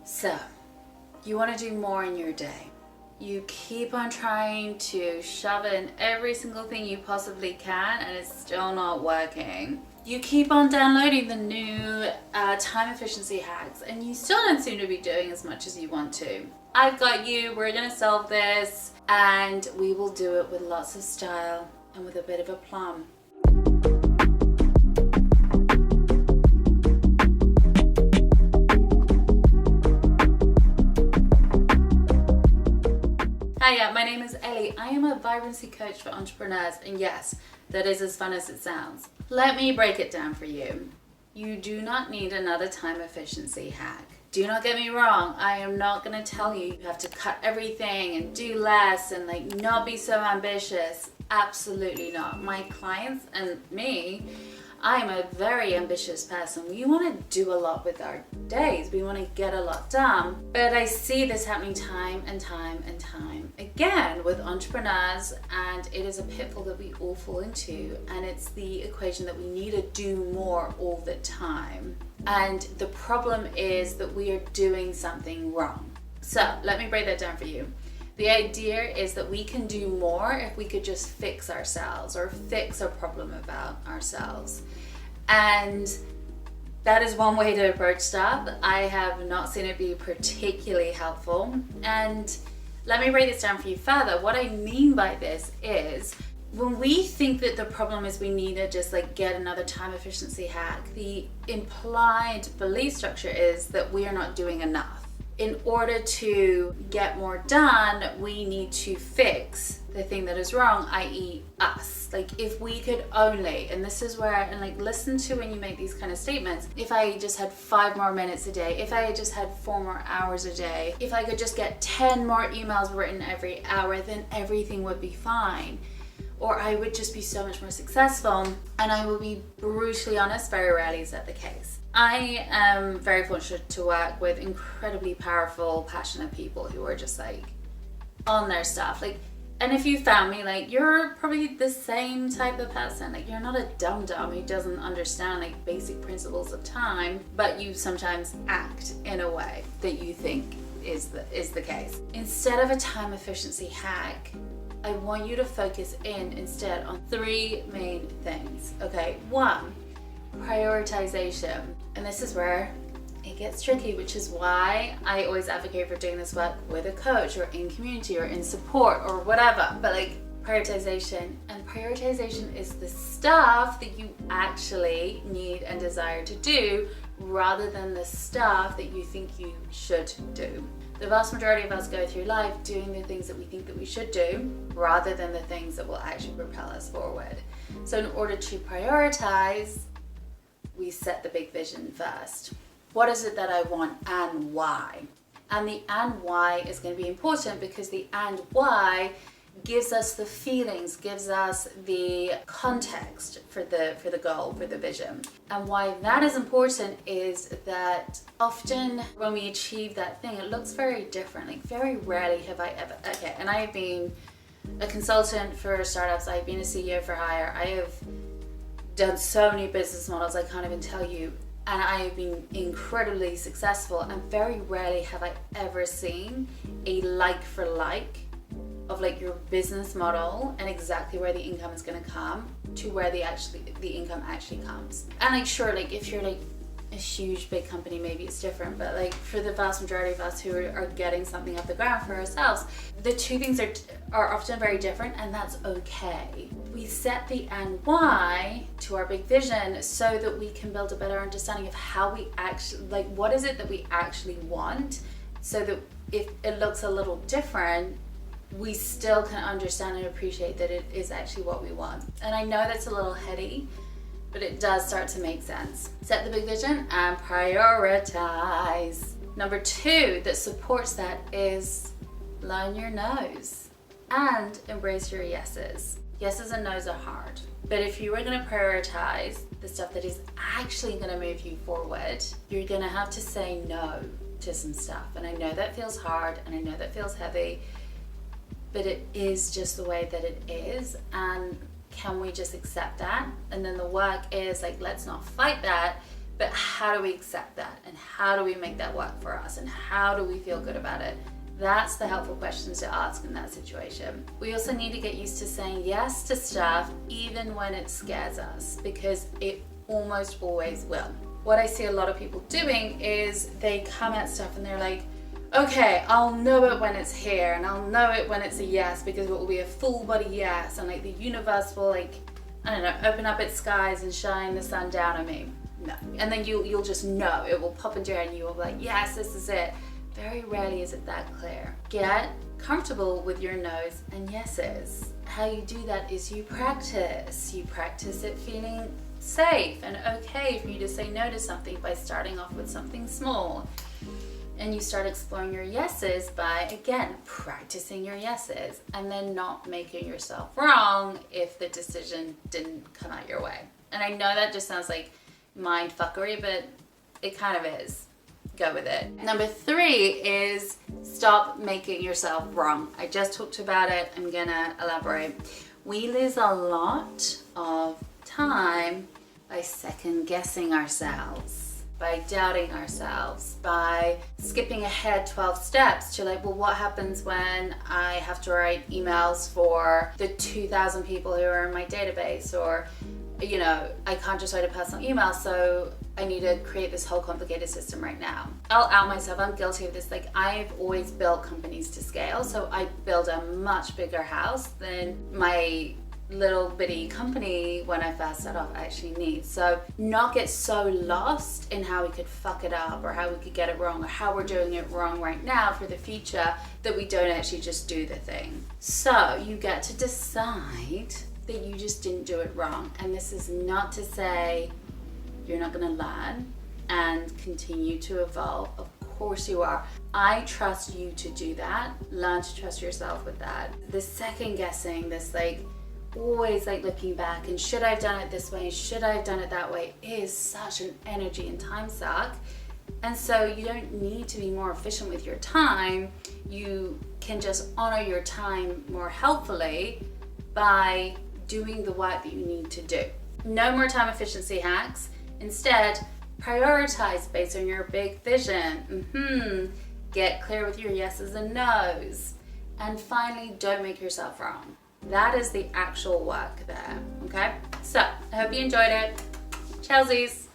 So, you want to do more in your day. You keep on trying to shove in every single thing you possibly can and it's still not working. You keep on downloading the new time efficiency hacks and you still don't seem to be doing as much as you want to. I've got you, we're gonna solve this, and we will do it with lots of style and with a bit of aplomb. Hiya, my name is Ellie. I am a vibrancy coach for entrepreneurs, and yes, that is as fun as it sounds. Let me break it down for you. You do not need another time efficiency hack. Do not get me wrong, I am not going to tell you have to cut everything and do less and not be so ambitious. Absolutely not. My clients and me, I am a very ambitious person. We want to do a lot with our days. We want to get a lot done. But I see this happening time and time and time again with entrepreneurs, and it is a pitfall that we all fall into, and it's the equation that we need to do more all the time. And the problem is that we are doing something wrong. So let me break that down for you. The idea is that we can do more if we could just fix ourselves or fix a problem about ourselves. And that is one way to approach stuff. I have not seen it be particularly helpful. And let me break this down for you further. What I mean by this is when we think that the problem is we need to just get another time efficiency hack, the implied belief structure is that we are not doing enough. In order to get more done, we need to fix the thing that is wrong, i.e. us. If we could only, and this is where, and listen to when you make these kind of statements, if I just had 5 more minutes a day, if I had just had 4 more hours a day, if I could just get 10 more emails written every hour, then everything would be fine. Or I would just be so much more successful. And I will be brutally honest, very rarely is that the case. I am very fortunate to work with incredibly powerful, passionate people who are just on their stuff. And if you found me, you're probably the same type of person. You're not a dum-dum who doesn't understand basic principles of time, but you sometimes act in a way that you think is the case. Instead of a time efficiency hack, I want you to focus instead on 3 main things. Okay, 1, prioritization. And this is where it gets tricky, which is why I always advocate for doing this work with a coach or in community or in support or whatever. But prioritization, and prioritization is the stuff that you actually need and desire to do rather than the stuff that you think you should do. The vast majority of us go through life doing the things that we think that we should do rather than the things that will actually propel us forward. So in order to prioritize, we set the big vision first. What is it that I want and why? And the and why is going to be important because the and why gives us the feelings, gives us the context for the goal, for the vision. And why that is important is that often when we achieve that thing, it looks very different. Very rarely have I ever, and I have been a consultant for startups, I've been a CEO for HIYA, I have done so many business models I can't even tell you, and I have been incredibly successful, and very rarely have I ever seen a like for like of your business model and exactly where the income is going to come to where the income actually comes. And sure, if you're a huge big company, maybe it's different, but for the vast majority of us who are getting something off the ground for ourselves, the 2 things are often very different, and that's okay. We set the and why to our big vision so that we can build a better understanding of how we actually, what is it that we actually want, so that if it looks a little different, we still can understand and appreciate that it is actually what we want. And I know that's a little heady, but it does start to make sense. Set the big vision and prioritize. Number 2 that supports that is learn your no's and embrace your yeses. Yeses and no's are hard, but if you are going to prioritize the stuff that is actually going to move you forward, you're going to have to say no to some stuff. And I know that feels hard and I know that feels heavy, but it is just the way that it is. And can we just accept that? And then the work is let's not fight that, But how do we accept that? And how do we make that work for us? And how do we feel good about it? That's the helpful questions to ask in that situation. We also need to get used to saying yes to stuff even when it scares us, because it almost always will. What I see a lot of people doing is they come at stuff and they're like, okay, I'll know it when it's here, and I'll know it when it's a yes, because it will be a full body yes, and like the universe will, like, I don't know, open up its skies and shine the sun down on me. No. And then you'll just know. It will pop into your head and you will be like, yes, this is it. Very rarely is it that clear. Get comfortable with your no's and yeses. How you do that is you practice. You practice it feeling safe and okay for you to say no to something by starting off with something small. And you start exploring your yeses by, again, practicing your yeses and then not making yourself wrong if the decision didn't come out your way. And I know that just sounds like mind fuckery, but it kind of is. Go with it. Number 3 is stop making yourself wrong. I just talked about it. I'm gonna elaborate. We lose a lot of time by second guessing ourselves, by doubting ourselves, by skipping ahead 12 steps to like, well, what happens when I have to write emails for the 2,000 people who are in my database? Or, you know, I can't just write a personal email, so I need to create this whole complicated system right now. I'll out myself, I'm guilty of this. Like, I've always built companies to scale, so I build a much bigger house than my little bitty company when I first start off actually needs. So not get so lost in how we could fuck it up or how we could get it wrong or how we're doing it wrong right now for the future that we don't actually just do the thing. So you get to decide that you just didn't do it wrong. And this is not to say you're not gonna learn and continue to evolve. Of course you are. I trust you to do that. Learn to trust yourself with that. The second guessing, this like always like looking back and should I have done it this way, should I have done it that way, is such an energy and time suck. And so you don't need to be more efficient with your time. You can just honor your time more helpfully by doing the work that you need to do. No more time efficiency hacks. Instead, prioritize based on your big vision. Get clear with your yeses and nos. And finally, don't make yourself wrong. That is the actual work there, okay? So, I hope you enjoyed it. Chelsea's.